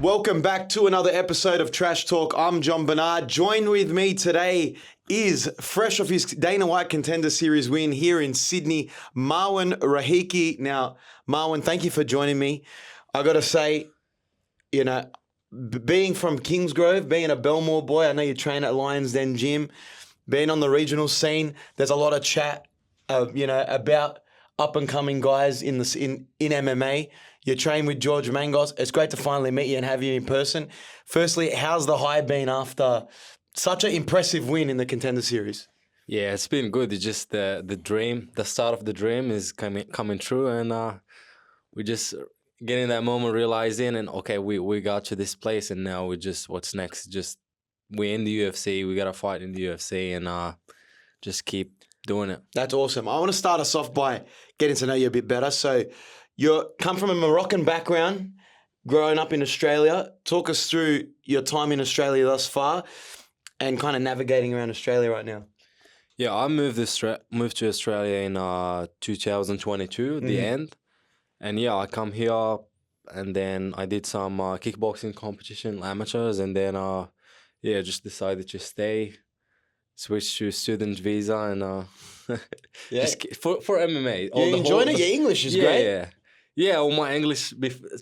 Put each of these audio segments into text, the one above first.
Welcome back to another episode of Trash Talk. I'm John Bernard. Joined with me today is, fresh off his Dana White Contender Series win here in Sydney, Marwan Rahiki. Now, Marwan, thank you for joining me. I got to say, you know, being from Kingsgrove, being a Belmore boy, I know you train at Lions Den Gym, being on the regional scene, there's a lot of chat, about up-and-coming guys in MMA. You train with George Mangos. It's great to finally meet you and have you in person. Firstly, how's the high been after such an impressive win in the Contender Series? Yeah, it's been good. It's just the dream, the start of the dream is coming true, and we just getting that moment, realizing, and okay, we got to this place, and now we just what's next? Just we're in the UFC. We got to fight in the UFC, and just keep doing it. That's awesome. I want to start us off by getting to know you a bit better. So you come from a Moroccan background, growing up in Australia. Talk us through your time in Australia thus far and kind of navigating around Australia right now. Yeah, I moved to Australia in 2022, the end. And yeah, I come here and then I did some kickboxing competition, amateurs, and then just decided to stay, switch to student visa, and just for MMA. You enjoying it? Your English is great. Yeah, well, my English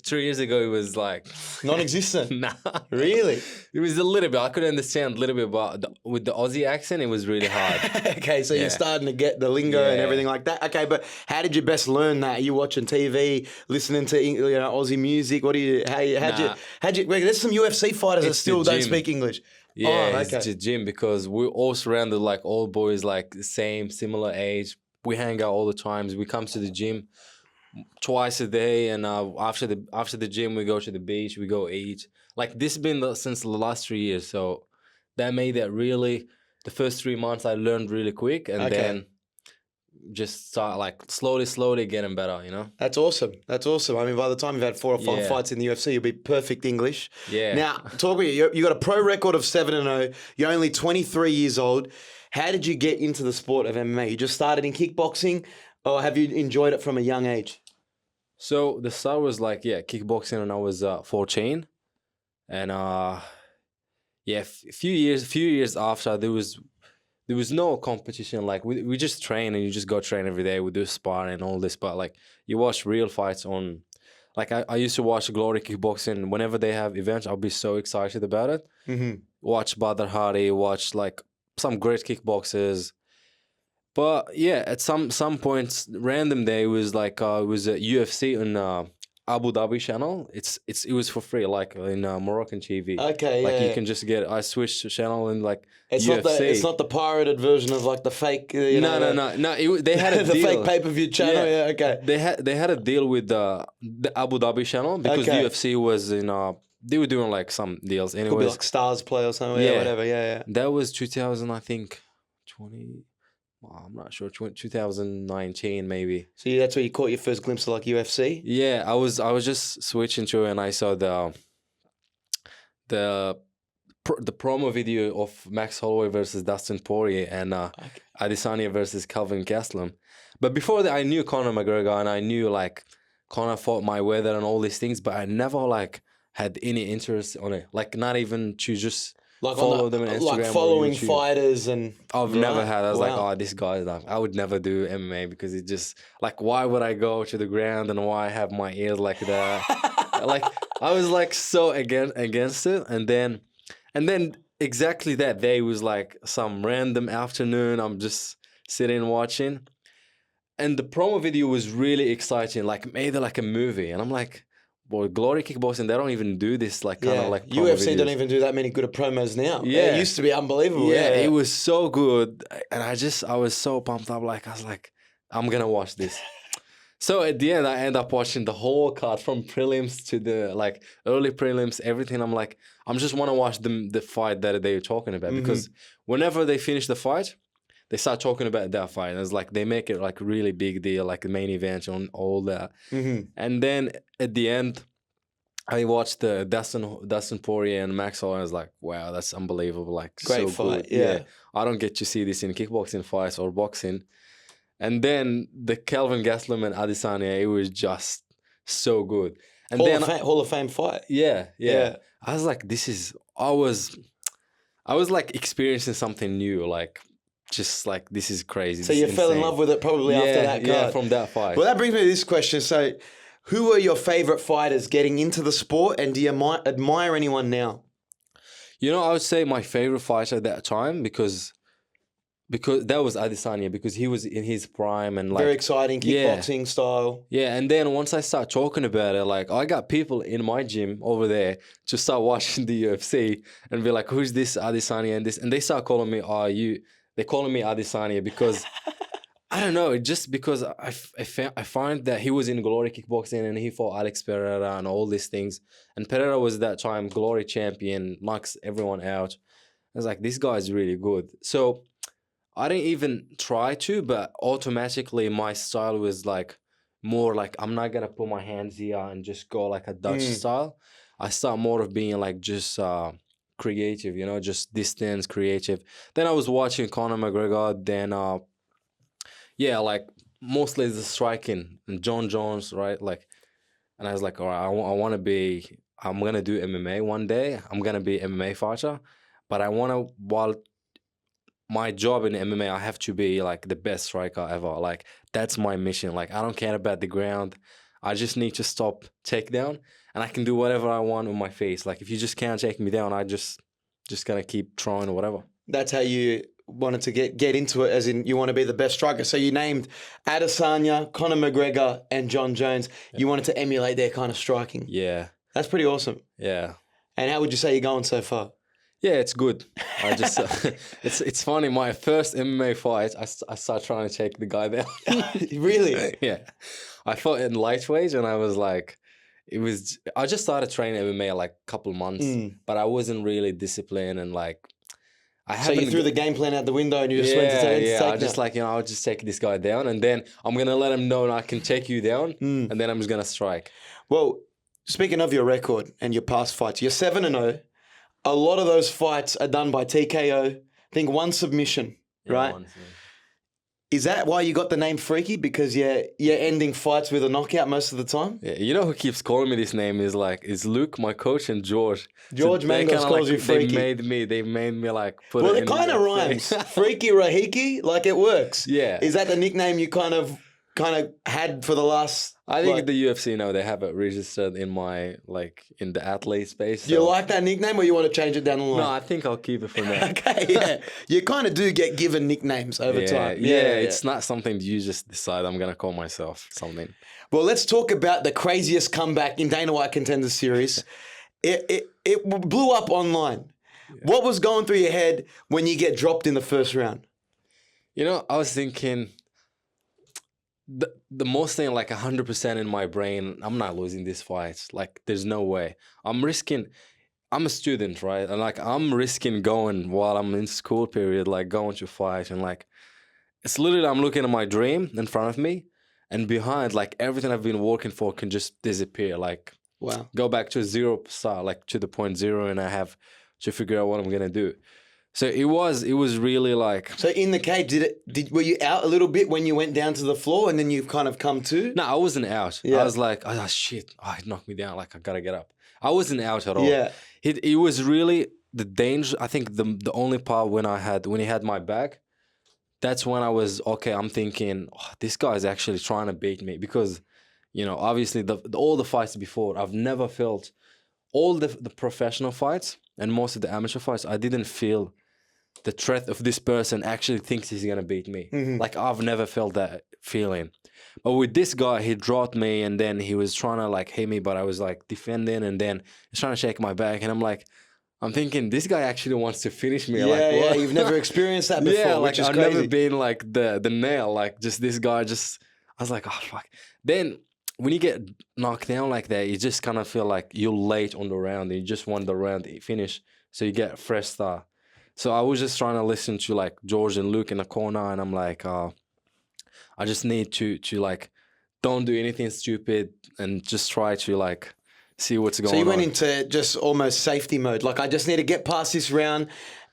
3 years ago, it was like non-existent. Nah, really? It was a little bit. I could understand a little bit, but with the Aussie accent, it was really hard. Okay, so you're starting to get the lingo and everything like that. Okay, but how did you best learn that? Are you watching TV, listening to Aussie music? What do you? How'd you? Wait, there's some UFC fighters that still don't speak English. Yeah, it's the gym because we're all surrounded like old boys, like the same, similar age. We hang out all the times. We come to the gym twice a day, and after the gym we go to the beach, we go eat. Like this has been since the last 3 years, so that made it really. The first 3 months I learned really quick, and then just start like slowly getting better. That's awesome. I mean, by the time you've had 4 or 5 fights in the UFC, you'll be perfect English. Yeah. Now, talk about you got a pro record of 7-0. You're only 23 years old. How did you get into the sport of MMA? You just started in kickboxing, or have you enjoyed it from a young age? So the start was like kickboxing when I was 14, and a few years after there was no competition. Like we just train, and you just go train every day. We do sparring and all this, but like you watch real fights on. Like I used to watch Glory Kickboxing whenever they have events. I'll be so excited about it. Mm-hmm. Watch Badr Hari, watch like some great kickboxers. But yeah, at some points, random day was like it was a UFC on Abu Dhabi channel. It was for free, like in Moroccan TV. Okay, like you can just get it. I switched to channel and like it's UFC. It's not the pirated version of like the fake. No. They had a the deal. fake pay-per-view channel. Yeah, okay. They had a deal with the Abu Dhabi channel because UFC was in. They were doing like some deals. Anyways, could be like Stars Play or something. Yeah, whatever. Yeah. That was 2000, I think, 20. Well, I'm not sure, 2019 maybe. So that's where you caught your first glimpse of like UFC? Yeah, I was just switching to it, and I saw the promo video of Max Holloway versus Dustin Poirier and Adesanya versus Kelvin Gastelum. But before that, I knew Conor McGregor, and I knew like Conor fought Mayweather and all these things, but I never like had any interest on it. Like not even to just like follow them on Instagram, like following fighters and. I've never had. I was like, oh, this guy is like, I would never do MMA because it just like, why would I go to the ground and why have my ears like that? Like I was like so against it, and then exactly that day was like some random afternoon. I'm just sitting watching, and the promo video was really exciting, like made it like a movie, and I'm like. Boy, Glory Kickboxing, they don't even do this like kind of like UFC videos. Don't even do that many good promos now. Yeah. It used to be unbelievable. Yeah, it was so good. And I was so pumped up. Like I was like, I'm gonna watch this. So at the end, I end up watching the whole card from prelims to the like early prelims, everything. I'm like, I just want to watch the fight that they're talking about because whenever they finish the fight, they start talking about that fight. And it's like they make it like really big deal, like the main event and all that. And then at the end, I watched the Dustin Poirier and Max Holloway. I was like, wow, that's unbelievable! Like great so fight. Good. Yeah, I don't get to see this in kickboxing fights or boxing. And then the Kelvin Gastelum and Adesanya, it was just so good. And then Hall of Fame fight. yeah. Yeah. I was like, I was like experiencing something new, like just like this is crazy. So this you is fell in insane. love with it probably after that card. Yeah, from that fight. Well, that brings me to this question. So, who are your favorite fighters getting into the sport, and do you admire anyone now? You know, I would say my favorite fighter at that time because that was Adesanya, because he was in his prime and like Very exciting kickboxing style. yeah. And then once I start talking about it, like I got people in my gym over there to start watching the UFC and be like, "Who's this Adesanya and this?" And they start calling me, They're calling me Adesanya because I don't know, just because I find that he was in Glory Kickboxing and he fought Alex Pereira and all these things. And Pereira was that time Glory champion, knocks everyone out. I was like, this guy is really good. So I didn't even try to, but automatically my style was like more like, I'm not gonna put my hands here and just go like a Dutch style. I start more of being like just creative, you know, just distance, creative. Then I was watching Conor McGregor, then yeah, like mostly the striking and John Jones, right? Like, and I was like, all right, I'm gonna do MMA one day. I'm gonna be an MMA fighter, but while my job in MMA, I have to be like the best striker ever. Like that's my mission. Like I don't care about the ground. I just need to stop takedown, and I can do whatever I want with my face. Like if you just can't take me down, I just gonna keep throwing or whatever. That's how you wanted to get into it, as in you want to be the best striker. So you named Adesanya, Conor McGregor, and John Jones. You wanted to emulate their kind of striking. Yeah. That's pretty awesome. Yeah. And how would you say you're going so far? Yeah, it's good. I just it's funny. My first MMA fight, I started trying to take the guy down. Really? Yeah, I fought in lightweight, and I was like, I just started training MMA like a couple months, but I wasn't really disciplined and like. So you threw the game plan out the window and you just went to take I just like, I'll just take this guy down, and then I'm gonna let him know I can take you down, and then I'm just gonna strike. Well, speaking of your record and your past fights, you're 7-0. A lot of those fights are done by TKO. I think one submission, right? Is that why you got the name Freaky? Because you're ending fights with a knockout most of the time? Yeah, you know who keeps calling me this name is Luke, my coach, and George. George Mangos calls you Freaky. They made me like put well, it it kind of rhymes. Freaky Rahiki, like it works. Yeah. Is that the nickname you kind of had for the last? I think the UFC now they have it registered in my in the athlete space. Do you like that nickname, or you want to change it down the line? No, I think I'll keep it for now. Okay, yeah. You kind of do get given nicknames over time. Yeah, it's not something you just decide I'm gonna call myself something. Well, let's talk about the craziest comeback in Dana White Contender Series. It blew up online. Yeah. What was going through your head when you get dropped in the first round? You know, I was thinking. The most thing, like 100% in my brain, I'm not losing this fight. Like, there's no way. I'm a student, right? And like, I'm risking going while I'm in school period, like going to fight. And like, it's literally, I'm looking at my dream in front of me, and behind, like everything I've been working for can just disappear. Like, wow, go back to zero start, like to the point zero, and I have to figure out what I'm going to do. So it was really like. So in the cage, were you out a little bit when you went down to the floor, and then you've kind of come to? No, I wasn't out. Yeah. I was like, oh shit, it knocked me down. Like I gotta get up. I wasn't out at all. Yeah. It was really the danger. I think the only part when he had my back, that's when I was okay. I'm thinking, this guy is actually trying to beat me, because, obviously all the fights before, I've never felt all the professional fights and most of the amateur fights. I didn't feel the threat of this person actually thinks he's gonna beat me. Mm-hmm. Like I've never felt that feeling. But with this guy, he dropped me, and then he was trying to like hit me, but I was like defending, and then he's trying to shake my back, and I'm thinking this guy actually wants to finish me. Yeah, you've never experienced that before. Yeah, which is I've crazy. never been like the nail, like just this guy. I was like, oh fuck. Then when you get knocked down like that, you just kind of feel like you're late on the round, and you just want the round to finish, so you get a fresh start. So I was just trying to listen to like George and Luke in the corner, and I'm like, I just need to like, don't do anything stupid, and just try to like see what's going on. So you went into just almost safety mode, like I just need to get past this round,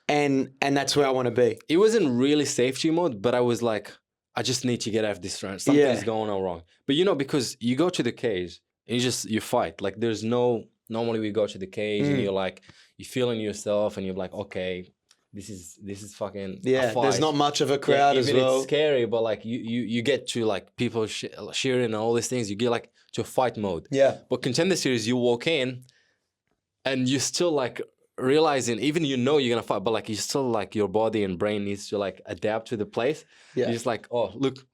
and that's where I want to be. It wasn't really safety mode, but I was like, I just need to get out of this round. Something's going on wrong. But because you go to the cage, you fight. Like there's no normally we go to the cage and you're feeling yourself and you're like, okay, this is fucking a Yeah, fight. there's not much of a crowd as even well. it's scary, but like you get to like people cheering and all these things. You get like to a fight mode. Yeah. But Contender Series, you walk in and you still like realizing, even you know you're gonna fight, but like you still like your body and brain needs to like adapt to the place. Yeah. You're just like, oh look,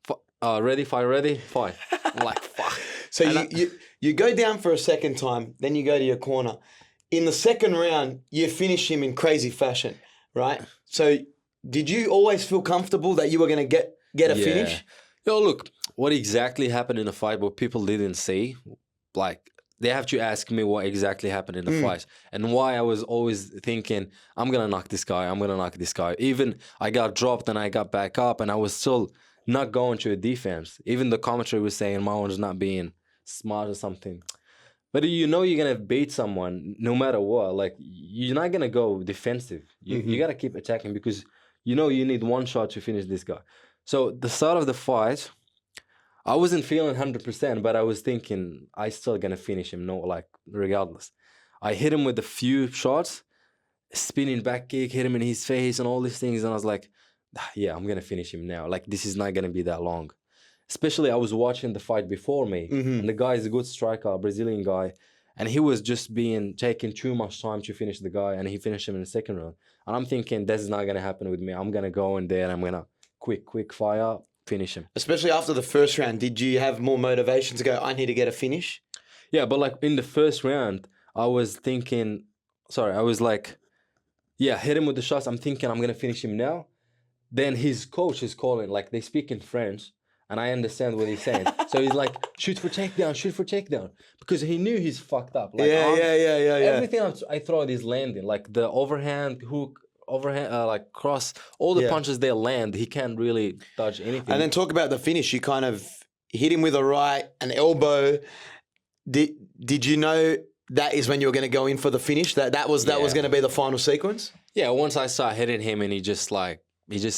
ready, fight. I'm like, fuck. So you go down for a second time, then you go to your corner. In the second round, you finish him in crazy fashion, right? So did you always feel comfortable that you were going to get a finish? Yo, look, what exactly happened in the fight, what people didn't see, like they have to ask me what exactly happened in the fight and why I was always thinking, I'm going to knock this guy. Even I got dropped and I got back up and I was still not going to a defense. Even the commentary was saying Marwan's not being smart or something. But you know you're going to beat someone no matter what. Like, you're not going to go defensive. You got to keep attacking because you know you need one shot to finish this guy. So the start of the fight, I wasn't feeling 100%, but I was thinking I still going to finish him, regardless. I hit him with a few shots, spinning back kick, hit him in his face and all these things. And I was like, yeah, I'm going to finish him now. Like, this is not going to be that long. Especially I was watching the fight before me. And the guy is a good striker, a Brazilian guy. And he was just taking too much time to finish the guy. And he finished him in the second round. And I'm thinking, this is not going to happen with me. I'm going to go in there and I'm going to quick fire, finish him. Especially after the first round, did you have more motivation to go, I need to get a finish? Yeah, but like in the first round, I was like, yeah, hit him with the shots. I'm thinking I'm going to finish him now. Then his coach is calling, like they speak in French. And I understand what he's saying. So he's like, shoot for takedown. Because he knew he's fucked up. Like, everything I throw is landing. Like the overhand, hook, like cross, all the punches they land, he can't really dodge anything. And then talk about the finish. You kind of hit him with a right, an elbow. Did you know that is when you were going to go in for the finish? That was going to be the final sequence? Yeah, once I saw hitting him and he just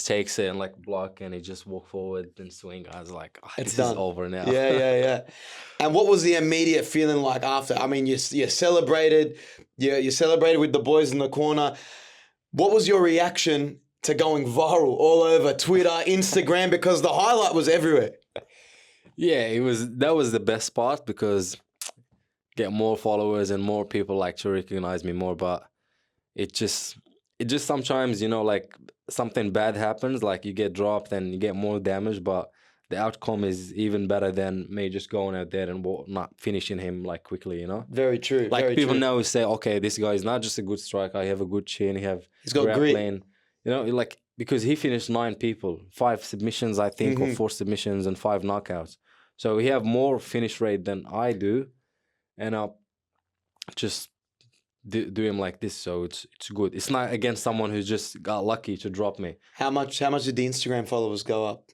takes it and like block and he just walk forward and swing. I was like, this is over now. Yeah. And what was the immediate feeling like after? I mean, you celebrated. You celebrated with the boys in the corner. What was your reaction to going viral all over Twitter, Instagram? Because the highlight was everywhere. Yeah, that was the best part because get more followers and more people like to recognize me more. But it just sometimes, like something bad happens, like you get dropped and you get more damage, but the outcome is even better than me just going out there and not finishing him like quickly, Very true. Like very people true. now say, okay, this guy is not just a good striker, he have a good chin, he's got grit. Like because he finished 9 people, 5 submissions, I think, or 4 submissions and 5 knockouts. So he have more finish rate than I do. And just do him like this, so it's good. It's not against someone who just got lucky to drop me. How much did the Instagram followers go up?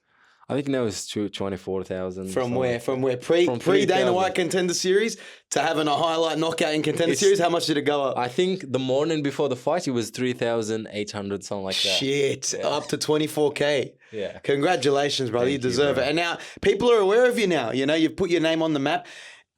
I think now it's 24,000. From where? Pre Dana White Contender Series to having a highlight knockout in Contender Series. How much did it go up? I think the morning before the fight it was 3,800, something like that. Shit, up to 24K. Yeah. Congratulations, brother. Thank you deserve it. And now people are aware of you now. You've put your name on the map,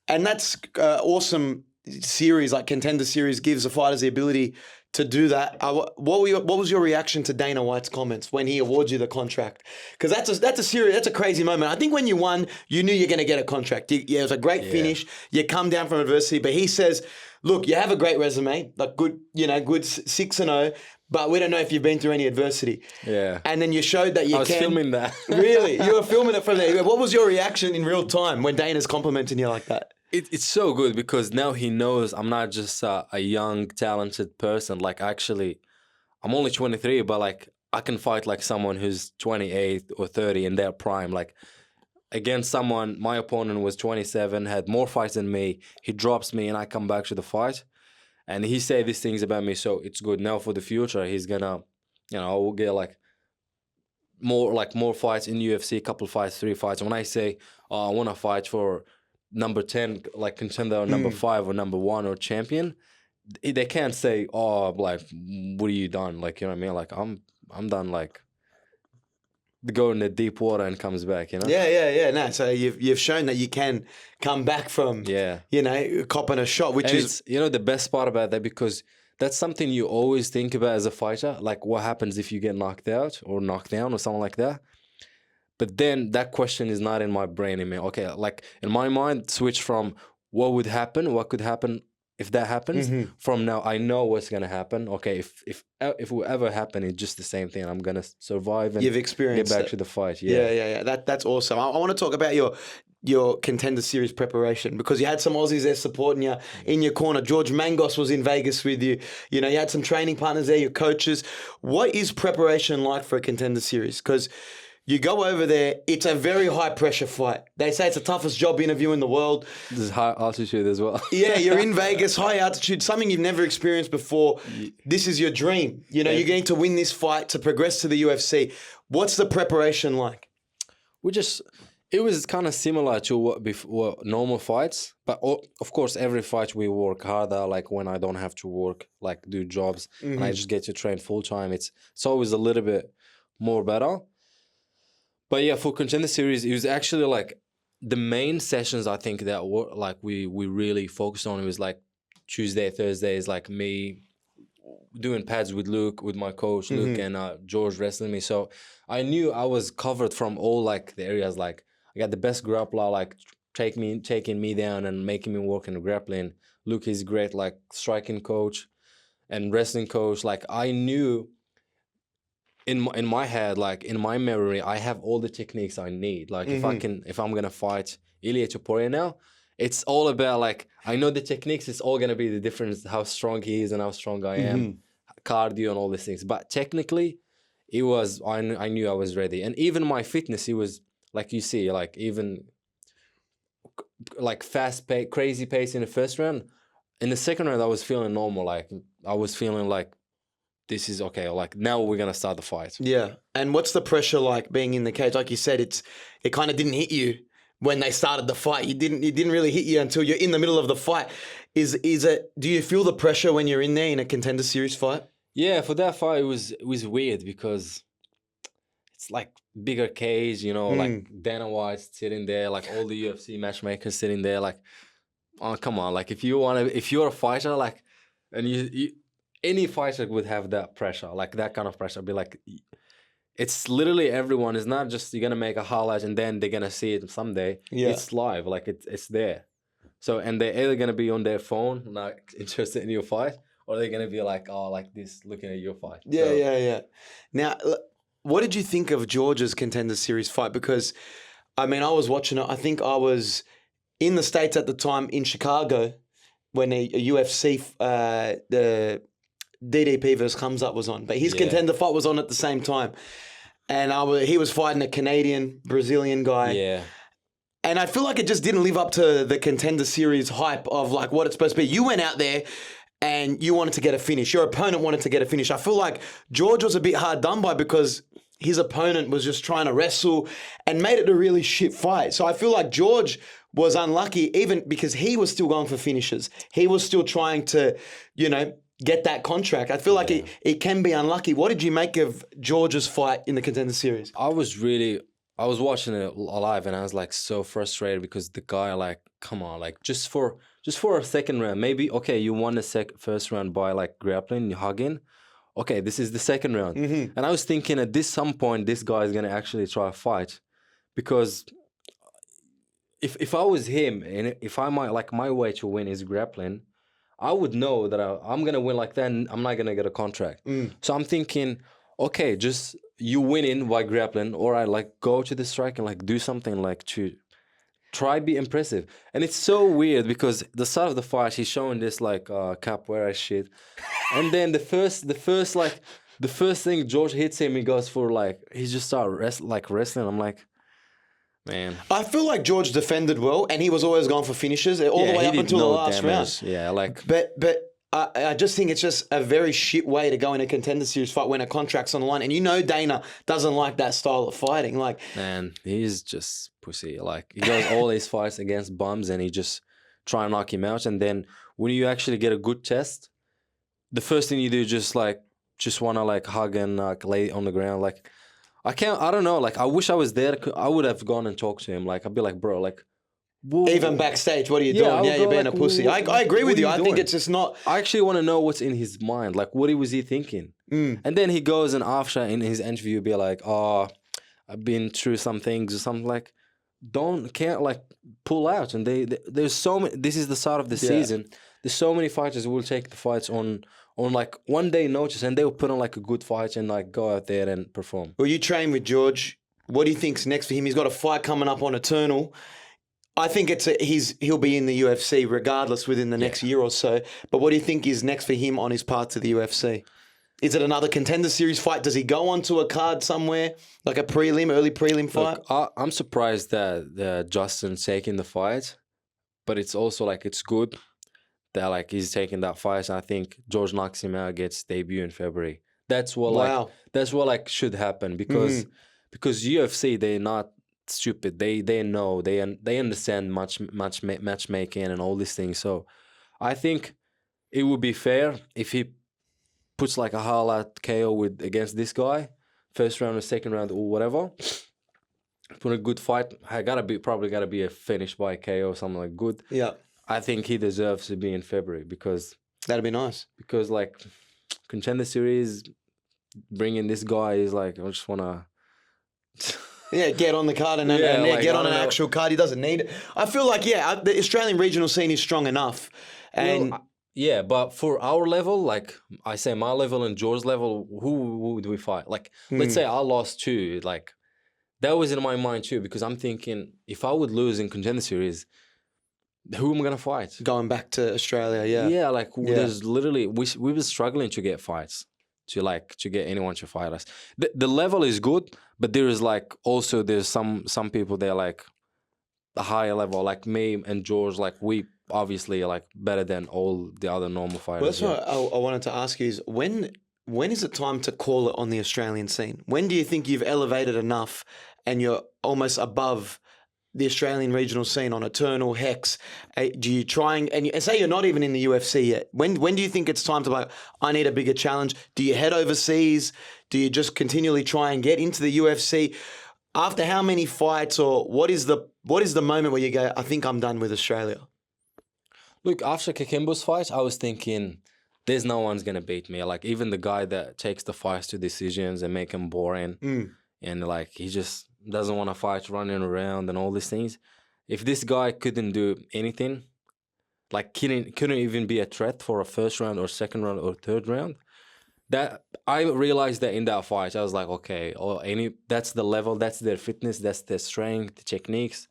and that's awesome. Series like Contender Series gives the fighters the ability to do that. What was your reaction to Dana White's comments when he awards you the contract? Because that's a crazy moment. I think when you won, you knew you're going to get a contract. It was a great finish. You come down from adversity, but he says, "Look, you have a great resume, like good 6-0." But we don't know if you've been through any adversity. Yeah. And then you showed that you can. I was filming that. Really? You were filming it from there. What was your reaction in real time when Dana's complimenting you like that? It's so good because now he knows I'm not just a young, talented person. Like, actually, I'm only 23, but, like, I can fight, like, someone who's 28 or 30 in their prime. Like, against someone, my opponent was 27, had more fights than me. He drops me, and I come back to the fight. And he say these things about me, so it's good. Now for the future, he's gonna, we'll get, like more fights in UFC, a couple fights, 3 fights. When I say, I want to fight for number 10, like contender, or number 5 or number 1 or champion, they can't say, like, what are you done? Like, you know what I mean? Like, I'm done, like, go in the deep water and comes back, you know? Yeah. No, so you've shown that you can come back from, Yeah. copping a shot, which And is it's, the best part about that, because that's something you always think about as a fighter. Like, what happens if you get knocked out or knocked down or something like that? But then that question is not in my brain anymore. Okay, like in my mind, switch from what would happen, what could happen if that happens. From now, I know what's gonna happen. Okay, if it will ever happen, it's just the same thing. I'm gonna survive and you've experienced get back it. to the fight. Yeah. That's awesome. I want to talk about your Contender Series preparation, because you had some Aussies there supporting you in your corner. George Mangos was in Vegas with you. You had some training partners there, your coaches. What is preparation like for a Contender Series? Because you go over there, it's a very high pressure fight. They say it's the toughest job interview in the world. This is high altitude as well. Yeah, you're in Vegas, high altitude, something you've never experienced before. This is your dream. You're going to win this fight to progress to the UFC. What's the preparation like? It was kind of similar to what normal fights, but of course, every fight we work harder. Like when I don't have to work, like do jobs, and I just get to train full time. It's always a little bit more better. But yeah, for Contender Series, it was actually like the main sessions. I think that were like we really focused on. It was like Tuesday, Thursdays, like me doing pads with Luke, with my coach Luke, and George wrestling me. So I knew I was covered from all like the areas. Like I got the best grappler, like taking me down and making me work in the grappling. Luke is great, like striking coach and wrestling coach. Like I knew in my head, like in my memory, I have all the techniques I need. Like if I'm gonna fight Ilia Topuria now, it's all about like I know the techniques. It's all gonna be the difference, how strong he is and how strong I am, cardio and all these things. But technically, it was I knew I was ready, and even my fitness, it was like you see, like even like fast pace, crazy pace in the first round. In the second round, I was feeling normal. Like I was feeling like this is okay. Like now we're gonna start the fight. Yeah. And what's the pressure like being in the cage? Like you said, it kind of didn't hit you when they started the fight. It didn't really hit you until you're in the middle of the fight. Do you feel the pressure when you're in there in a Contender Series fight? Yeah, for that fight it was weird because it's like bigger cage, like Dana White sitting there, like all the UFC matchmakers sitting there, like, oh come on, like if you're a fighter, like, and you any fighter would have that pressure, like that kind of pressure. Be like, it's literally everyone. It's not just you're gonna make a highlight and then they're gonna see it someday. Yeah. It's live, like it's there. So and they're either gonna be on their phone, like interested in your fight, or they're gonna be like, oh, like this, looking at your fight. Yeah. Now, what did you think of George's Contender Series fight? Because, I mean, I was watching it. I think I was in the States at the time in Chicago when a UFC the DDP versus Comes Up was on, but his Contender fight was on at the same time, and he was fighting a Canadian Brazilian guy. Yeah. And I feel like it just didn't live up to the Contender Series hype of like what it's supposed to be. You went out there and you wanted to get a finish. Your opponent wanted to get a finish. I feel like George was a bit hard done by because his opponent was just trying to wrestle and made it a really shit fight. So I feel like George was unlucky even because he was still going for finishes. He was still trying to, get that contract. I feel like it can be unlucky. What did you make of George's fight in the Contender Series? I was watching it live and I was like so frustrated because the guy, like, come on, like just for a second round, maybe, okay, you won the first round by like grappling, you hugging. Okay, this is the second round. And I was thinking at some point, this guy is going to actually try a fight because if I was him and if I might, like my way to win is grappling, I would know that I'm going to win like that and I'm not going to get a contract. So I'm thinking, okay, just you winning by grappling, or I like go to the strike and like do something like to try be impressive. And it's so weird because the start of the fight, he's showing this like capoeira shit. And then the first thing George hits him, he goes for like, he just started wrestling. I'm like, man. I feel like George defended well, and he was always going for finishes all the way up until the last round. Yeah, like. But I just think it's just a very shit way to go in a Contender Series fight when a contract's on the line, and Dana doesn't like that style of fighting. Like, man, he's just pussy. Like he does all these fights against bums, and he just try and knock him out. And then when you actually get a good test, the first thing you do just want to like hug and like lay on the ground. Like, I don't know. Like, I wish I was there. I would have gone and talked to him. Like, I'd be like, bro, like, whoa. Even backstage, what are you Yeah, I doing? would Yeah, go you're being like, a pussy. I agree what with are you. you I think doing? it's just not. I actually want to know what's in his mind. Like, what was he thinking? And then he goes and after in his interview be like, oh, I've been through some things or something. Like, can't like pull out. And there's so many. This is the start of the season. There's so many fighters who will take the fights on like 1 day notice, and they'll put on like a good fight and like go out there and perform. Well, you train with George. What do you think's next for him? He's got a fight coming up on Eternal. I think he'll be in the UFC regardless within the next year or so. But what do you think is next for him on his path to the UFC? Is it another Contender Series fight? Does he go onto a card somewhere, like a early prelim fight? Look, I'm surprised that Justin's taking the fight, but it's also like it's good that like he's taking that fight. And I think George knocks him out, gets debut in February. That's what like should happen because UFC, they're not stupid. They know they understand matchmaking and all these things. So I think it would be fair if he puts like a highlight KO against this guy, first round or second round or whatever. Put a good fight. Probably gotta be a finish by KO or something like good. Yeah, I think he deserves to be in February because that'd be nice. Because like Contender Series, bringing this guy is like I just wanna. Yeah, get on the card and get on an actual card. He doesn't need it. I feel like the Australian regional scene is strong enough, and. Yeah, but for our level, like I say, my level and George's level, who would we fight? Like, let's say I lost 2, like that was in my mind too, because I'm thinking if I would lose in Contender Series, who am I gonna fight? Going back to Australia, yeah, like there's literally we were struggling to get fights, to get anyone to fight us. The level is good, but there is like also there's some people they're like a higher level, like me and George, like we. Obviously, like better than all the other normal fighters. Well, that's what I wanted to ask you is when is it time to call it on the Australian scene? When do you think you've elevated enough and you're almost above the Australian regional scene on Eternal, Hex? Do you and say you're not even in the UFC yet? When do you think it's time to I need a bigger challenge? Do you head overseas? Do you just continually try and get into the UFC? After how many fights, or what is the moment where you go, I think I'm done with Australia? Look, after Kikimbo's fight, I was thinking, there's no one's going to beat me. Like, even the guy that takes the fights to decisions and make him boring. And, like, he just doesn't want to fight, running around and all these things. If this guy couldn't do anything, like, couldn't even be a threat for a first round or second round or third round, that I realized that in that fight, I was like, okay, that's the level, that's their fitness, that's their strength, the techniques.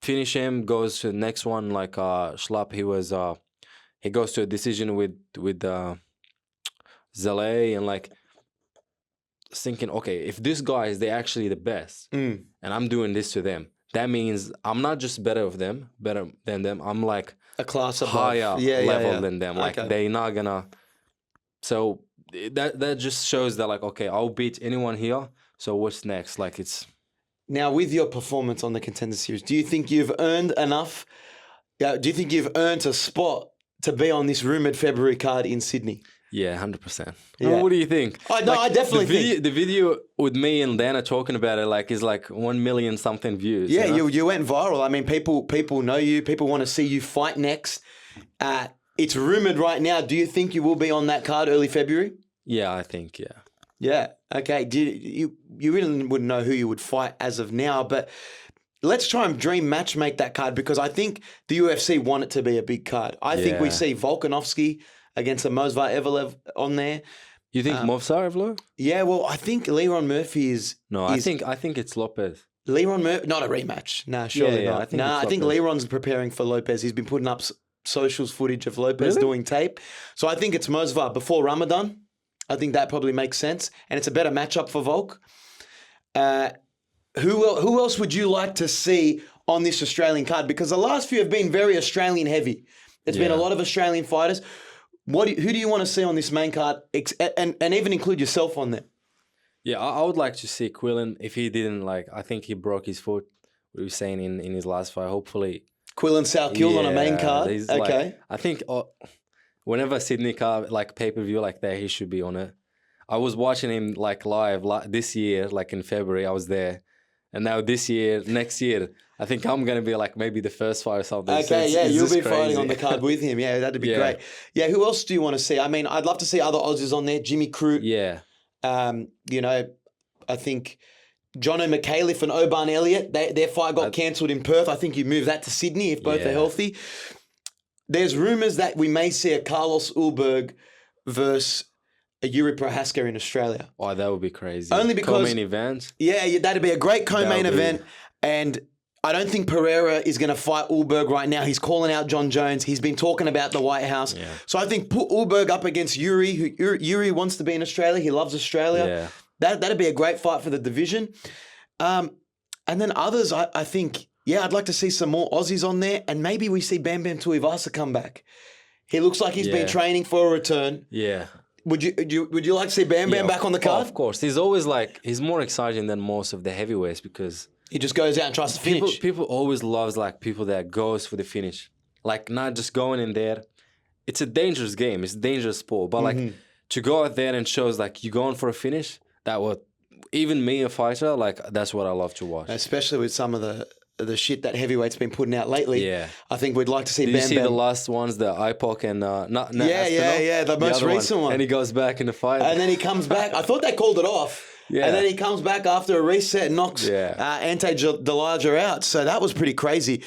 Finish him, goes to the next one, like Schlapp, he goes to a decision with Zale, and like thinking, okay, if these guys, they're actually the best, and I'm doing this to them, that means I'm not just better than them, I'm like a class above. higher level than them. Like they're not gonna. So that just shows that like, okay, I'll beat anyone here. So what's next? Like it's. Now, with your performance on the Contender Series, do you think you've earned enough? Do you think you've earned a spot to be on this rumoured February card in Sydney? Yeah, 100%. Yeah. What do you think? I definitely think. The video with me and Dana talking about it is like 1 million something views. Yeah, you went viral. I mean, people know you. People want to see you fight next. It's rumoured right now. Do you think you will be on that card early February? Yeah, I think, yeah. Yeah. Okay. You really wouldn't know who you would fight as of now, but let's try and dream matchmake that card, because I think the UFC want it to be a big card. I think we see Volkanovski against a Movsar Evloev on there. You think Movsar Evloev? Yeah. Well, I think Leron Murphy is. No, I think it's Lopez. Leron Murphy, not a rematch. Nah, surely not. I think Leron's preparing for Lopez. He's been putting up socials footage of Lopez doing tape. So I think it's Movsar before Ramadan. I think that probably makes sense, and it's a better matchup for Volk. Who else would you like to see on this Australian card? Because the last few have been very Australian heavy. There's been a lot of Australian fighters. Who do you want to see on this main card, and even include yourself on there? Yeah, I would like to see Quillan. If he didn't, I think he broke his foot. We were saying in his last fight. Hopefully, Quillan Salkilld on a main card. Okay, I think whenever Sydney card pay-per-view like that, he should be on it. I was watching him like live this year, like in February. I was there, and now next year, I think I'm gonna be like maybe the first fight or something. Okay, it's you'll just be fighting crazy. on the card with him. Yeah, that'd be Yeah. great. Yeah, who else do you want to see? I mean, I'd love to see other Aussies on there. Jimmy Crute. Yeah, You know, I think Jono McAuliffe and Oban Elliott, their fight got cancelled in Perth. I think you move that to Sydney if both are Yeah. healthy. There's rumours that we may see a Carlos Ulberg versus a Yuri Prohaska in Australia. oh, that would be crazy. Only because- co-main event. Yeah, that'd be a great co-main That'll be- event. And I don't think Pereira is going to fight Ulberg right now. He's calling out John Jones. He's been talking about the White House. Yeah. So I think put Ulberg up against Yuri, who Yuri wants to be in Australia. He loves Australia. Yeah. That'd be a great fight for the division. And then others, I think, yeah, I'd like to see some more Aussies on there. And maybe we see Bam Bam Tuivasa come back. He looks like he's been Yeah. training for a return. Yeah. Would you like to see Bam Bam Yeah, back on the oh, card? of course. He's always like he's more exciting than most of the heavyweights because He just goes out and tries to finish. people always loves like people that goes for the finish, like not just going in there. It's a dangerous game. It's a dangerous sport, but like to go out there and shows like you going for a finish. That would even me a fighter like that's what I love to watch. Especially with some of the shit that heavyweights been putting out lately. Yeah. I think we'd like to see Did Bam you see Bam. the last ones, the IPOC and not Yeah, the most other recent one. and he goes back in the fight. And then he comes back. I thought they called it off. Yeah. And then he comes back after a reset and knocks Yeah. Ante Delaja out. So that was pretty crazy.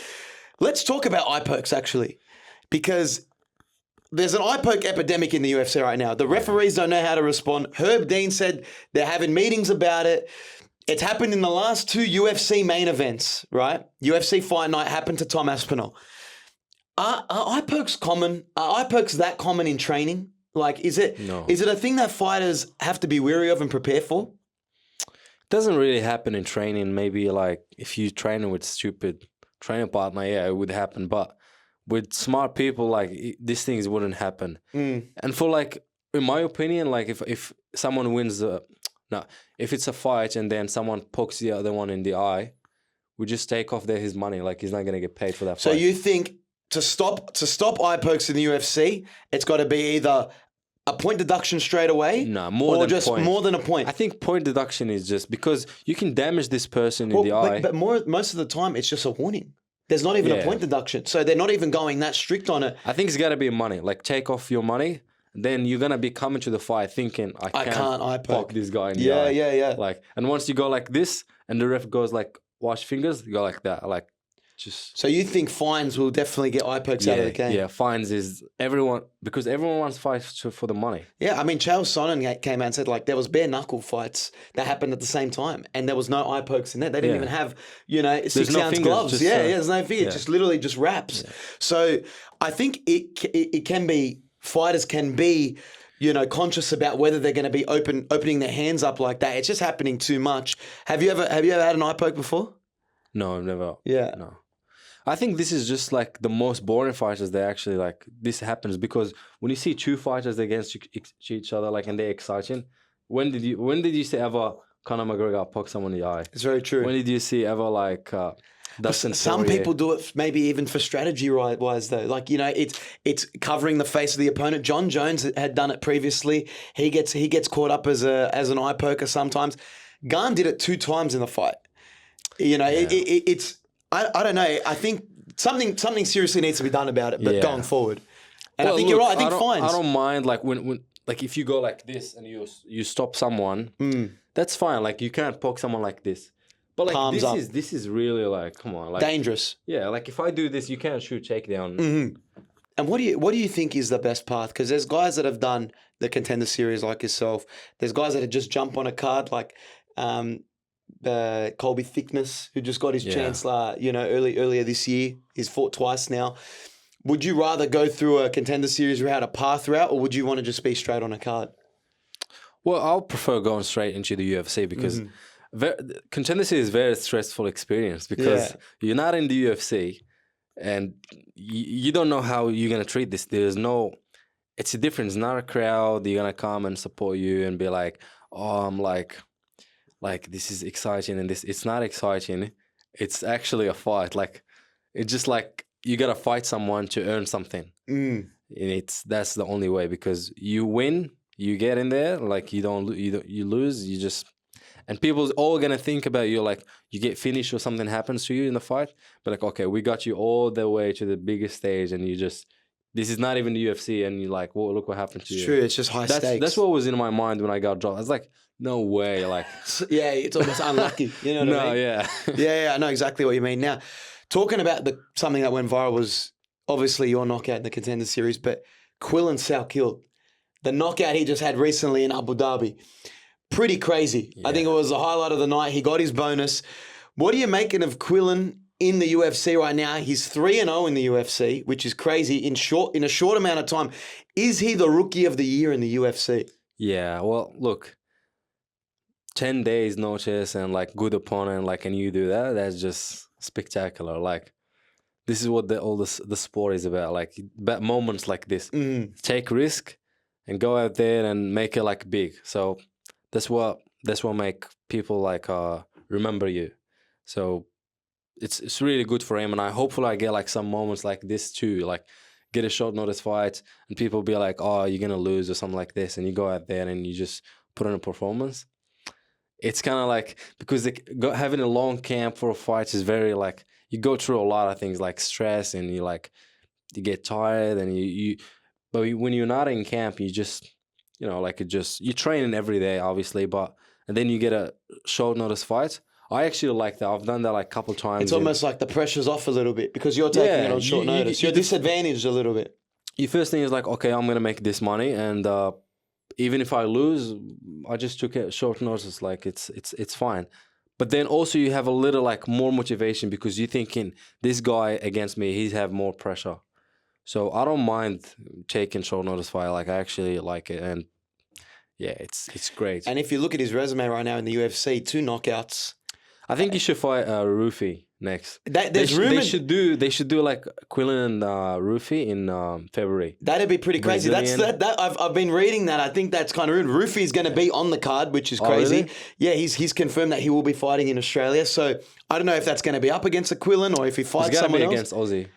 Let's talk about eye pokes, actually, because there's an eye poke epidemic in the UFC right now. The referees don't know how to respond. Herb Dean said they're having meetings about it. It's happened in the last two UFC main events, right? UFC Fight Night happened to Tom Aspinall. Are eye pokes common? Are eye pokes that common in training? Like, is it No. a thing that fighters have to be wary of and prepare for? Doesn't really happen in training. Maybe like if you training with stupid training partner, yeah, it would happen. But with smart people, like these things wouldn't happen. And for like, in my opinion, like if someone wins if it's a fight and then someone pokes the other one in the eye, we just take off his money. Like he's not gonna get paid for that So fight. you think to stop eye pokes in the UFC, it's got to be either a point deduction straight away, No, more or than just point. more than a point. I think point deduction is just because you can damage this person in the eye. But most of the time, it's just a warning. There's not even a Yeah. point deduction, so they're not even going that strict on it. I think it's gotta be money. Like take off your money, then you're gonna be coming to the fight thinking I can't eye poke. this guy in the eye. Yeah. Like, and once you go like this, and the ref goes like wash fingers, you go like that, like just So you think fines will definitely get eye pokes out of the game? Yeah, fines is everyone because everyone wants fights for the money. Yeah, I mean, Chael Sonnen came out and said like there was bare knuckle fights that happened at the same time, and there was no eye pokes in there. They didn't Yeah. even have 6-ounce fingers, gloves. just, There's no fingers. yeah. Just literally just wraps. So I think it can be fighters can be conscious about whether they're going to be opening their hands up like that. It's just happening too much. Have you ever had an eye poke before? No, I've never. Yeah. No. I think this is just like the most boring fighters. They actually like this happens because when you see two fighters against each other, like and they're exciting. When did you see ever Conor McGregor poke someone in the eye? It's very true. When did you see ever like Dustin Some Poirier? people do it maybe even for strategy wise though. Like, it's covering the face of the opponent. John Jones had done it previously. He gets caught up as an eye poker sometimes. Garn did it 2 times in the fight. It's I don't know. I think something seriously needs to be done about it, but Yeah. going forward. And Well, I think look, you're right. I think fines. I don't mind like when like if you go like this and you stop someone, that's fine. Like you can't poke someone like this. But like Palms up. this is really like come on, like Dangerous. yeah, like if I do this, you can't shoot takedown. And what do you think is the best path? Because there's guys that have done the Contender Series like yourself. There's guys that have just jump on a card like Colby Thickness, who just got his chance earlier this year. He's fought twice now. Would you rather go through a Contender Series route, a path route, or would you want to just be straight on a card? Well, I'll prefer going straight into the UFC because Contender Series is a very stressful experience because you're not in the UFC and you don't know how you're going to treat this. It's a difference. It's not a crowd. You're going to come and support you and be like, oh, I'm like this is exciting and this. It's not exciting. It's actually a fight. Like, it's just like you got to fight someone to earn something. And that's the only way because you win you get in there, like you lose, you just, and people's all gonna think about you like you get finished or something happens to you in the fight, but like, okay, we got you all the way to the biggest stage, and you just, this is not even the UFC, and you're like, well, look what happened to It's you. true. It's just high stakes. That's what was in my mind when I got dropped. I was like, no way, like, Yeah, it's almost unlucky. You know what I mean? yeah. Yeah, I know exactly what you mean. Now, talking about something that went viral was obviously your knockout in the Contender Series, but Quillan Salkilld, the knockout he just had recently in Abu Dhabi, pretty crazy. I think it was the highlight of the night. He got his bonus. What are you making of Quillan in the UFC right now? He's 3-0 in the UFC, which is crazy in a short amount of time. Is he the rookie of the year in the UFC? Yeah, well, look, 10 days notice and like good opponent, like, and you do that, that's just spectacular. Like, this is what all the sport is about, like, about moments like this. Take risk and go out there and make it like big. So that's what make people like remember you. So it's really good for him, and hopefully I get like some moments like this too, like get a short notice fight and people be like, oh, you're gonna lose or something like this, and you go out there and you just put in a performance. It's kind of like, because having a long camp for a fight is very like, you go through a lot of things like stress, and you get tired, and but when you're not in camp, you just, you know, like you're training every day, obviously, and then you get a short notice fight. I actually like that. I've done that like a couple times. It's almost like the pressure's off a little bit because you're taking it on short notice. You're disadvantaged a little bit. Your first thing is like, okay, I'm going to make this money, and even if I lose, I just took it short notice. Like, it's fine. But then also you have a little like more motivation because you're thinking, this guy against me, he's have more pressure. So I don't mind taking short notice fight. Like, I actually like it, and yeah, it's great. And if you look at his resume right now in the UFC, 2 knockouts. I think he should fight Rhiki next. They should do like Quillan and Rhiki in February. That'd be pretty crazy. Brazilian. I've been reading that. I think that's kind of rude. Rhufi's going to be on the card, which is crazy. Really? Yeah, he's confirmed that he will be fighting in Australia. So I don't know if that's going to be up against a Quillan or if he fights someone else. Against Aussie.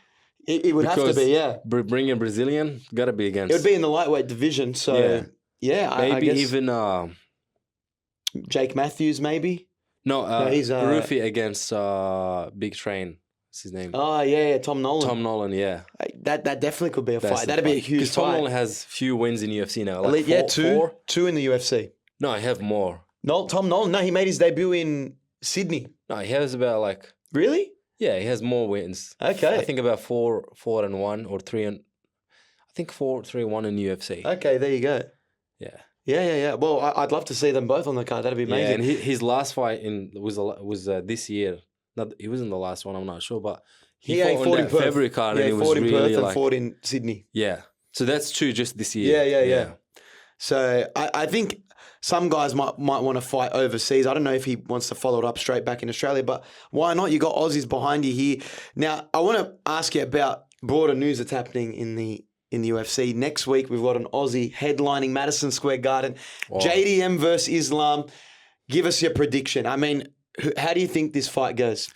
It would have to be, yeah. Bring a Brazilian, got to be against. It would be in the lightweight division. So yeah, maybe I guess even Jake Matthews, maybe. No, he's Rhufi against Big Train. What's his name? Oh yeah, Tom Nolan. Tom Nolan, yeah. That definitely could be a fight. That'd be a huge fight. Because Tom Nolan has few wins in UFC now. Like two in the UFC. No, I have more. No, Tom Nolan. No, he made his debut in Sydney. No, he has about like. Really? Yeah, he has more wins. Okay. I think about 4-1 or 3 and. I think 4-3-1 in UFC. Okay, there you go. Yeah. Yeah. Well, I'd love to see them both on the card. That'd be amazing. Yeah, and his last fight was this year. He wasn't the last one. I'm not sure, but he fought in that February card, and it was fought in really Perth like, and fought in Sydney. Yeah, so that's 2 just this year. Yeah. So I think some guys might want to fight overseas. I don't know if he wants to follow it up straight back in Australia, but why not? You got Aussies behind you here. Now, I want to ask you about broader news that's happening in the UFC. Next week, we've got an Aussie headlining Madison Square Garden. Wow. JDM versus Islam. Give us your prediction. I mean, how do you think this fight goes?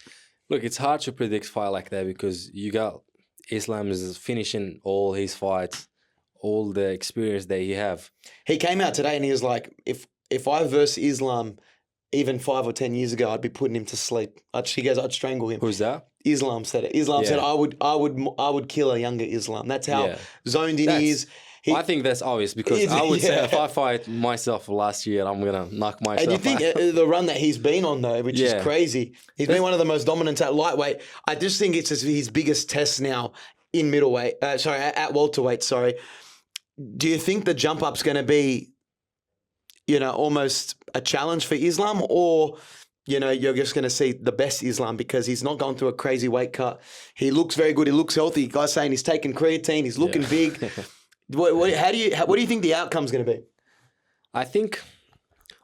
Look, it's hard to predict fight like that because you got Islam is finishing all his fights, all the experience that he have. He came out today and he was like, if I verse Islam even 5 or 10 years ago, I'd be putting him to sleep. He goes, I'd strangle him. Who's that? Islam said it. Islam said, I would kill a younger Islam. That's how zoned in he is. I think that's obvious because I would say if I fight myself last year, I'm going to knock myself out. And you think the run that he's been on, though, which is crazy. He's been one of the most dominant at lightweight. I just think it's his biggest test now in middleweight. At welterweight, Do you think the jump up's going to be, almost a challenge for Islam, or you're just going to see the best Islam because he's not going through a crazy weight cut. He looks very good. He looks healthy. Guys saying he's taking creatine. He's looking big. What do you think the outcome's going to be? I think,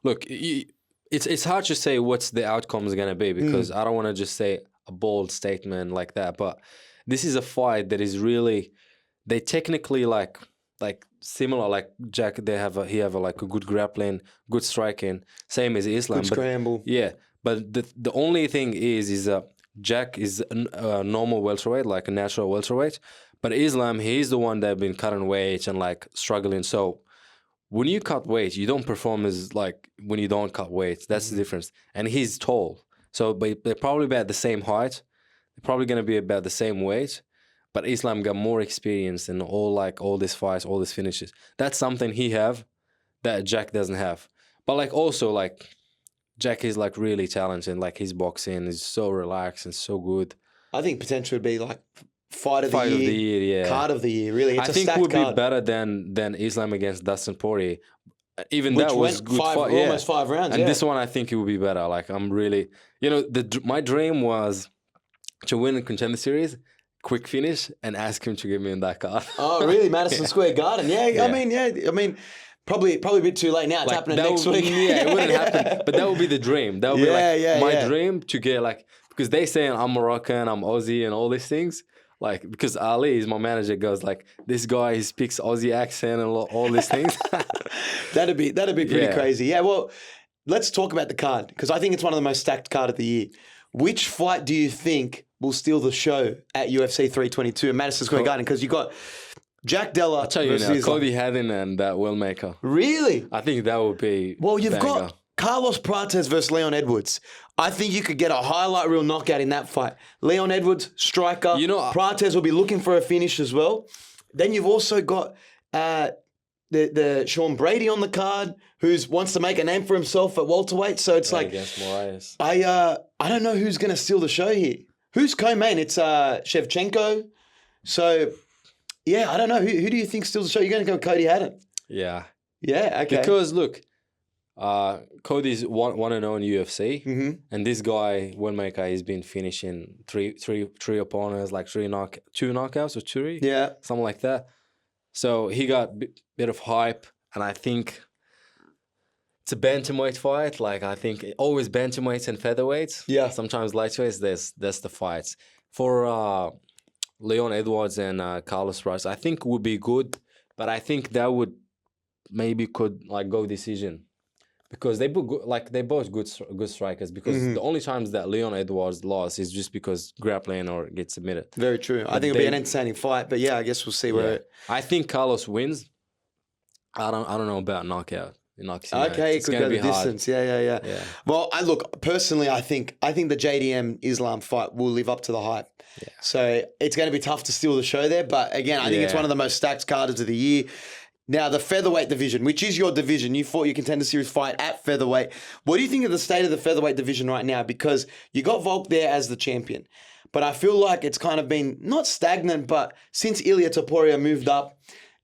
look, it's hard to say what's the outcome is going to be because I don't want to just say a bold statement like that. But this is a fight that is really, they technically like similar, like Jack. He have a good grappling, good striking, same as Islam. Good scramble. Yeah, but the only thing is Jack is a normal welterweight, like a natural welterweight. But Islam, he's the one that been cutting weight and like struggling. So when you cut weight, you don't perform as like when you don't cut weight. That's the difference. And he's tall, so but they're probably about the same height. They're probably gonna be about the same weight. But Islam got more experience in all these fights, all these finishes. That's something he have that Jack doesn't have. But like also like Jack is like really talented. Like his boxing is so relaxed and so good. I think potential would be like fight of the year, yeah. Card of the year, really. It's I a think stacked would card. be better than Islam against Dustin Poirier. Even Which that was went good five, fight, almost 5 rounds. And yeah. this one I think it would be better. Like I'm really, you know, my dream was to win a Contender Series, quick finish, and ask him to give me in that card. Oh, really? Madison Square Garden? Yeah. I mean, probably a bit too late now. It's Like, happening next week. Yeah, it wouldn't happen. But that would be the dream. That would be like my dream to get like, because they saying I'm Moroccan, I'm Aussie, and all these things. Like, because Ali is my manager, goes like, this guy, he speaks Aussie accent and all these things. That'd be pretty crazy. Yeah, well, let's talk about the card, because I think it's one of the most stacked card of the year. Which fight do you think will steal the show at UFC 322 in Madison Square Garden? Because you got Jack Della I'll tell you versus now, Islam. Cody Haddon and that Willmaker. Really? I think that would be Well, you've banger. got Carlos Prates versus Leon Edwards. I think you could get a highlight reel knockout in that fight. Leon Edwards, striker. You know, Prates will be looking for a finish as well. Then you've also got the Sean Brady on the card, who wants to make a name for himself at welterweight. So it's like against Moraes. I don't know who's going to steal the show here. Who's co-main? It's Shevchenko. So yeah, I don't know. Who do you think steals the show? You're going to go Cody Haddon. Yeah. Yeah. Okay. Because look, Cody's 1-0 in UFC, and this guy Willmaker, he's been finishing three opponents, like two knockouts or three, something like that. So he got a bit of hype, and I think it's a bantamweight fight. Like I think always bantamweights and featherweights. Yeah. Sometimes lightweights. That's the fights for Leon Edwards and Carlos Prates. I think would be good, but I think that would could like go decision. Because they both good strikers. Because the only times that Leon Edwards lost is just because grappling or gets submitted. Very true. I think it'll be an entertaining fight, but yeah, I guess we'll see where. I think Carlos wins. I don't know about knockout. Okay, it could go the distance. Yeah. Well, personally, I think the JDM Islam fight will live up to the hype. Yeah. So it's going to be tough to steal the show there, but again, I think it's one of the most stacked cards of the year. Now, the featherweight division, which is your division, you fought your Contender Series fight at featherweight. What do you think of the state of the featherweight division right now? Because you got Volk there as the champion, but I feel like it's kind of been not stagnant, but since Ilia Topuria moved up,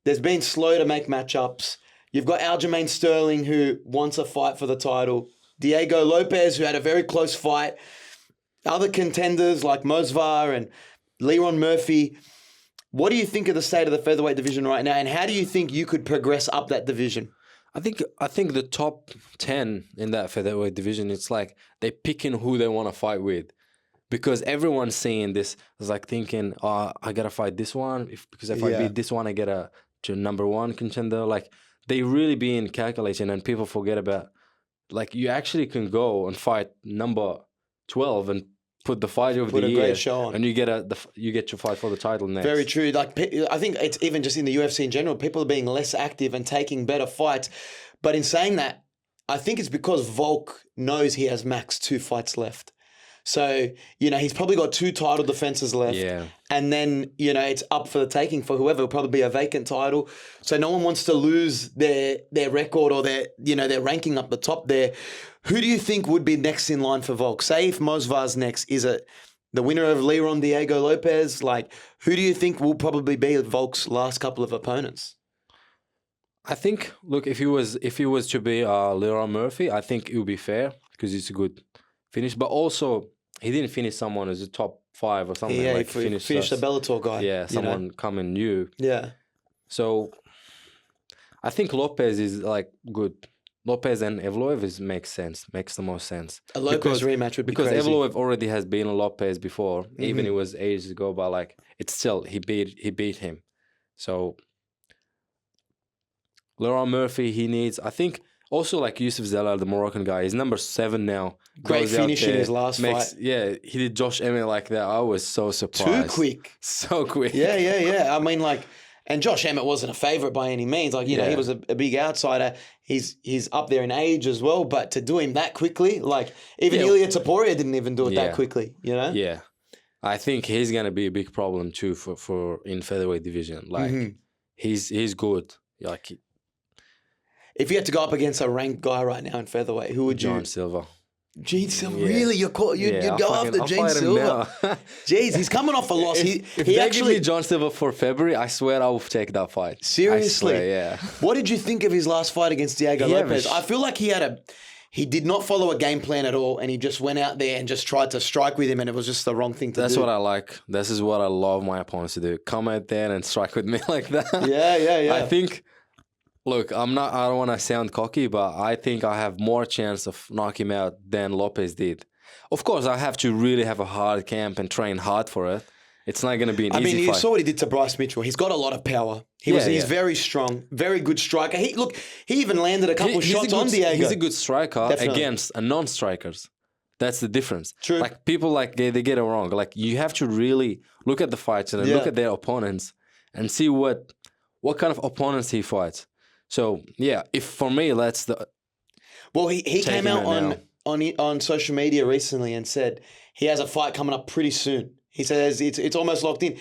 there's been slow to make matchups. You've got Aljamain Sterling, who wants a fight for the title. Diego Lopez, who had a very close fight. Other contenders like Mosvar and Leron Murphy. What do you think of the state of the featherweight division right now, and how do you think you could progress up that division? I think the top 10 in that featherweight division, it's like they're picking who they want to fight with, because everyone's seeing this is like thinking, oh, I gotta fight this one because if I beat this one, I get to number one contender. Like they really being calculating, and people forget about like you actually can go and fight number 12 and put the fight over the year, great show on, and you get to fight for the title next. Very true. Like I think it's even just in the UFC in general, people are being less active and taking better fights. But in saying that, I think it's because Volk knows he has max 2 fights left. So, he's probably got 2 title defenses left. Yeah. And then, it's up for the taking for whoever. It'll probably be a vacant title. So no one wants to lose their record or their ranking up the top there. Who do you think would be next in line for Volk? Say if Mosvar's next, is it the winner of Leron Diego Lopez? Like, who do you think will probably be Volk's last couple of opponents? I think, look, if he was to be Leron Murphy, I think it would be fair because it's a good finish. But also, he didn't finish someone as a top 5 or something. Yeah, he finished the Bellator guy. Yeah, someone coming new. Yeah. So, I think Lopez is like good. Lopez and Evloev makes the most sense. A Lopez rematch would be because crazy. Evloev already has been a Lopez before, even it was ages ago, but like it's still he beat him. So Leron Murphy, he needs, I think, also like Yusuf Zalal, the Moroccan guy, he's number 7 now. Great finish in his last fight. Yeah, he did Josh Emmett like that. I was so surprised. Too quick. So quick. Yeah. I mean, like, And Josh Emmett wasn't a favourite by any means. Like, you know, he was a big outsider. He's up there in age as well. But to do him that quickly, like even Ilia Topuria didn't even do it that quickly, you know? Yeah. I think he's going to be a big problem too for in featherweight division. Like he's good. Like if you had to go up against a ranked guy right now in featherweight, who would you? John Silver. Gene Silver, really? You'd go after Gene fight him Silver? now. Jeez, he's coming off a loss. If he they actually give me John Silver for February, I swear I will take that fight. Seriously? I swear, yeah. What did you think of his last fight against Diego Lopez? I feel like he did not follow a game plan at all, and he just went out there and just tried to strike with him, and it was just the wrong thing to do. That's what I like. This is what I love my opponents to do. Come out there and strike with me like that. Yeah. I think. Look, I don't want to sound cocky, but I think I have more chance of knocking him out than Lopez did. Of course, I have to really have a hard camp and train hard for it. It's not going to be an easy fight. You saw what he did to Bryce Mitchell. He's got a lot of power. He's very strong, very good striker. He even landed a couple shots on Diego. He's a good striker against non-strikers. That's the difference. True. Like people they get it wrong. Like you have to really look at the fights and look at their opponents and see what kind of opponents he fights. So if for me that's the. Well, he came out on social media recently and said he has a fight coming up pretty soon. He says it's almost locked in.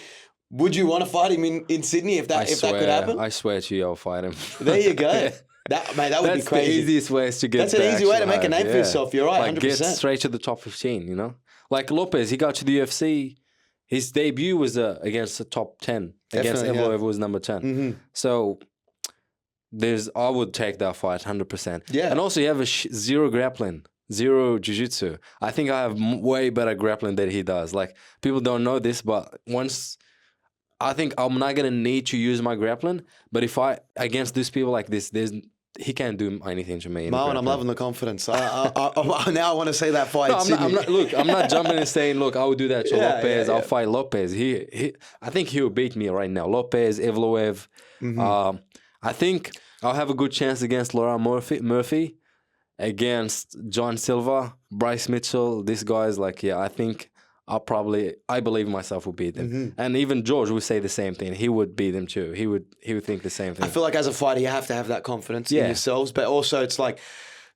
Would you want to fight him in Sydney if that could happen? I swear to you, I'll fight him. There you go. That would be crazy. That's the easiest way to get. That's an easy way to make a name for yourself. You're right, 100%. Get straight to the top 15. You know, like Lopez, he got to the UFC. His debut was against the top 10. Against Evloev was number 10. Mm-hmm. So. I would take that fight 100%. Yeah. And also you have zero grappling, zero jiu-jitsu. I think I have way better grappling than he does. Like people don't know this, but I think I'm not going to need to use my grappling. But if against these people like this, he can't do anything to me. Marwan, I'm loving the confidence. Now I want to say that fight. I'm not jumping and saying, look, I will do that to Lopez. I'll fight Lopez. I think he will beat me right now. Lopez, Evloev. I think I'll have a good chance against Laurent Murphy, against John Silva, Bryce Mitchell. These guys, I think I believe myself will beat them. And even George would say the same thing. He would beat them too. He would think the same thing. I feel like as a fighter, you have to have that confidence in yourselves. But also it's like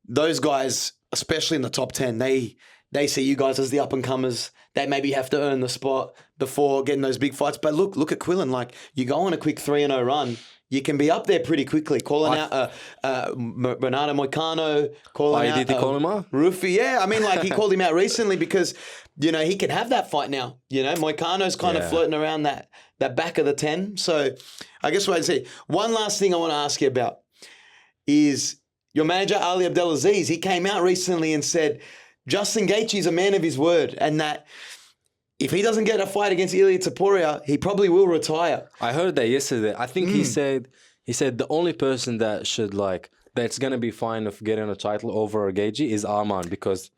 those guys, especially in the top 10, they see you guys as the up-and-comers. They maybe have to earn the spot before getting those big fights. But look at Quillan. Like, you go on a quick 3-0 run, you can be up there pretty quickly. Calling out Bernardo Moicano, calling out did he call him out? Rufy. Yeah, I mean, like he called him out recently because, you know, he can have that fight now. You know, Moicano's kind of floating around that back of the 10. So I guess what I'd say, one last thing I want to ask you about is your manager, Ali Abdelaziz. He came out recently and said Justin Gaethje is a man of his word and that if he doesn't get a fight against Ilia Topuria, he probably will retire. I heard that yesterday. I think he said the only person that should that's gonna be fine of getting a title over Gaethje is Arman because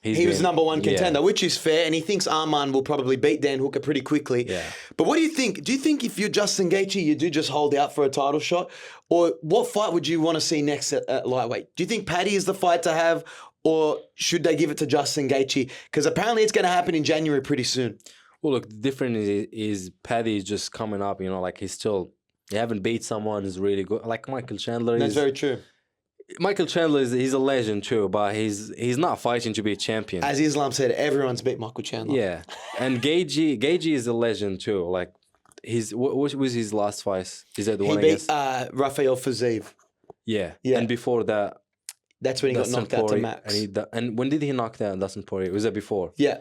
he was number one contender, which is fair, and he thinks Arman will probably beat Dan Hooker pretty quickly. Yeah. But what do you think? Do you think if you're Justin Gaethje, you do just hold out for a title shot, or what fight would you want to see next at lightweight? Do you think Paddy is the fight to have? Or should they give it to Justin Gaethje? Because apparently it's going to happen in January pretty soon. Well, look, the difference is Paddy is just coming up, you know, like he haven't beat someone who's really good. Like Michael Chandler. That's very true. Michael Chandler, he's a legend too, but he's not fighting to be a champion. As Islam said, everyone's beat Michael Chandler. Yeah. And Gaethje is a legend too. Like, what was his last fight? Is that the one against? He beat Rafael Fiziev. Yeah. And before that, that's when he got knocked out to Max. And when did he knock down Dustin Poirier? Was that before? Yeah.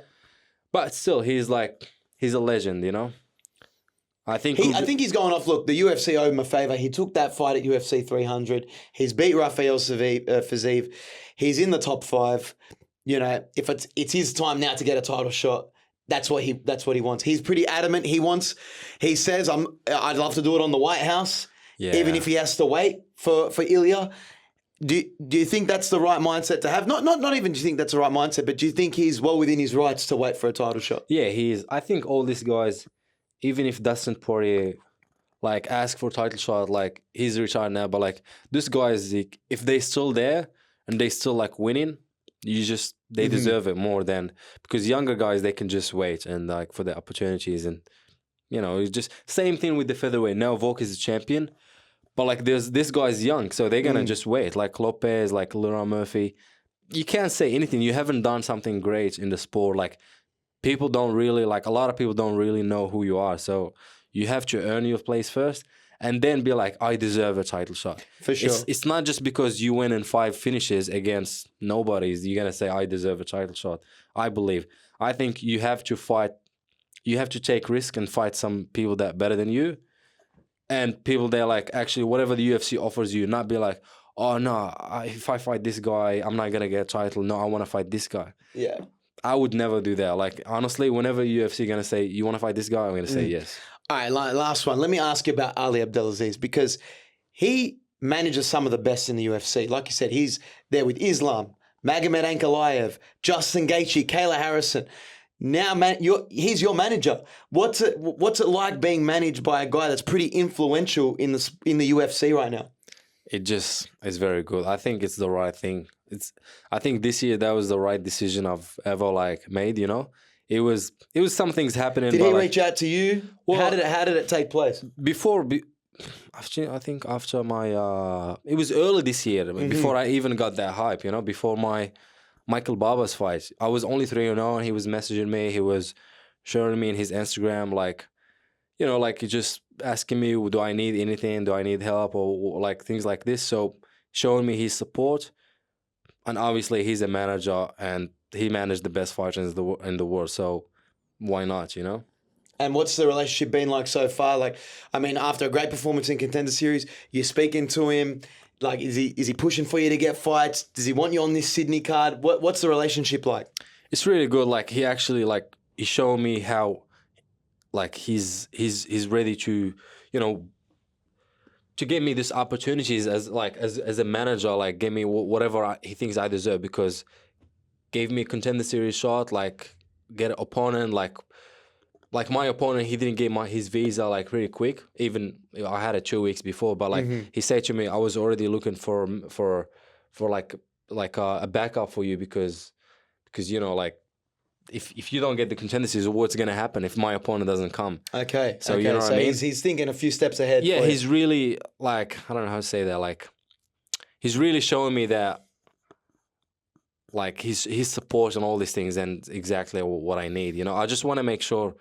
But still, he's a legend, you know? I think he's going off. Look, the UFC owed him a favour. He took that fight at UFC 300. He's beat Rafael Fiziev. He's in the top 5. You know, if it's his time now to get a title shot, that's what he wants. He's pretty adamant. He says, I'd love to do it on the White House, even if he has to wait for Ilia. Do you think that's the right mindset to have? Not even do you think that's the right mindset, but do you think he's well within his rights to wait for a title shot? Yeah, he is. I think all these guys, even if Dustin Poirier ask for a title shot, he's retired now, but this guys, if they still there and they still winning, they deserve it more than because younger guys they can just wait and for the opportunities and it's just same thing with the featherweight. Now Volk is a champion, but like this guy's young, so they're gonna just wait. Like Lopez, like Laurent Murphy, you can't say anything. You haven't done something great in the sport. Like people don't really a lot of people don't really know who you are. So you have to earn your place first, and then be like, I deserve a title shot. For sure. It's not just because you win in 5 finishes against nobodies, you're gonna say I deserve a title shot. I think you have to fight. You have to take risk and fight some people that are better than you, and people that like actually whatever the UFC offers you. Not be like, oh no, if I fight this guy, I'm not gonna get a title. No, I want to fight this guy. Yeah. I would never do that. Like honestly, whenever UFC gonna say you want to fight this guy, I'm gonna say yes. All right, last one. Let me ask you about Ali Abdelaziz, because he manages some of the best in the UFC. Like you said, he's there with Islam, Magomed Ankalaev, Justin Gaethje, Kayla Harrison. Now, he's your manager. What's it like being managed by a guy that's pretty influential in the UFC right now? It just is very good. I think it's the right thing. I think this year that was the right decision I've ever made. It was some things happening. Did he reach out to you? Well, how did it take place? I think after my it was early this year, before I even got that hype. Before my Michael Barber's fight, I was only 3-0, and he was messaging me. He was showing me in his Instagram, just asking me, do I need anything? Do I need help? Or like things like this. So showing me his support. And obviously he's a manager, and he managed the best fighters in the world. So why not, And what's the relationship been like so far? After a great performance in Contender Series, you're speaking to him. Like, is he pushing for you to get fights? Does he want you on this Sydney card? What's the relationship like? It's really good. Like, he actually he showed me how he's ready to to give me these opportunities as a manager, give me whatever he thinks I deserve, because gave me a Contender Series shot, get an opponent, like my opponent, he didn't get his visa really quick. Even I had it 2 weeks before, but he said to me, I was already looking for a backup for you because if you don't get the Contender Series, what's gonna happen if my opponent doesn't come? Okay. So you know what I mean? He's thinking a few steps ahead. Yeah, he's really I don't know how to say that. He's really showing me that his support and all these things, and exactly what I need. I just want to make sure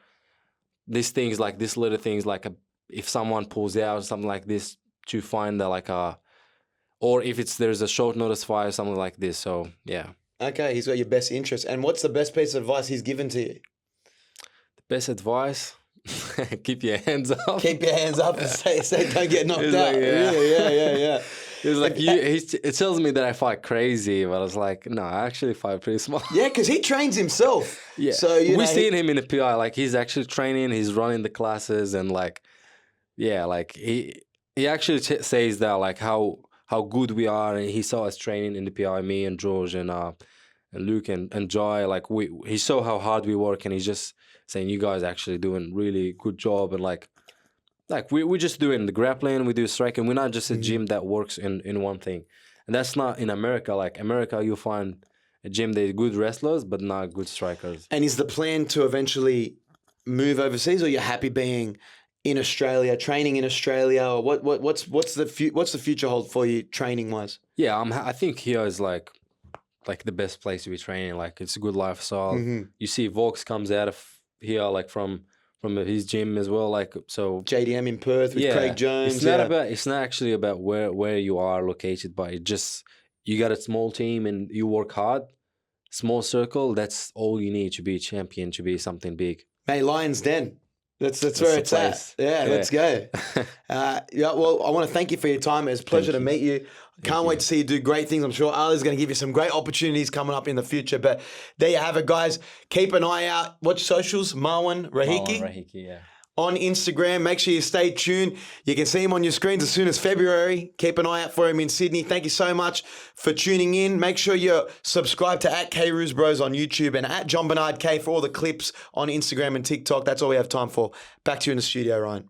these things, these little things, if someone pulls out or something like this, to find or if there's a short notice fight or something like this. So yeah. Okay, he's got your best interest. And what's the best piece of advice he's given to you? The best advice? Keep your hands up. Keep your hands up and say don't get knocked out. Yeah. Really? Yeah. It tells me that I fight crazy, but I was like, no, I actually fight pretty smart. Yeah, because he trains himself. Yeah. So we've seen him in the PI. He's actually training. He's running the classes, and he actually says that how good we are, and he saw us training in the PI, me and George and Luke and Joy. He saw how hard we work, and he's just saying, you guys actually doing really good job, and we're just doing the grappling, we do striking. We're not just a gym that works in one thing, and that's not in America. America, you'll find a gym that good wrestlers but not good strikers. And is the plan to eventually move overseas, or you're happy being in Australia, training in Australia, or what's the future hold for you training wise? Yeah, I think here is like the best place to be training. It's a good lifestyle. You see Vox comes out of here from his gym as well. So JDM in Perth with Craig Jones. It's not actually about where you are located, but it just, you got a small team and you work hard, small circle. That's all you need to be a champion, to be something big. Hey, Lions Den. That's where it's at. Yeah, let's go. Well, I want to thank you for your time. It's a pleasure to meet you. Can't wait to see you do great things. I'm sure Ali's going to give you some great opportunities coming up in the future. But there you have it, guys. Keep an eye out. Watch socials. Marwan Rahiki. Marwan Rahiki, yeah. On Instagram. Make sure you stay tuned. You can see him on your screens as soon as February. Keep an eye out for him in Sydney. Thank you so much for tuning in. Make sure you're subscribed to @KRuzBros on YouTube and @JohnBernardK for all the clips on Instagram and TikTok. That's all we have time for. Back to you in the studio, Ryan.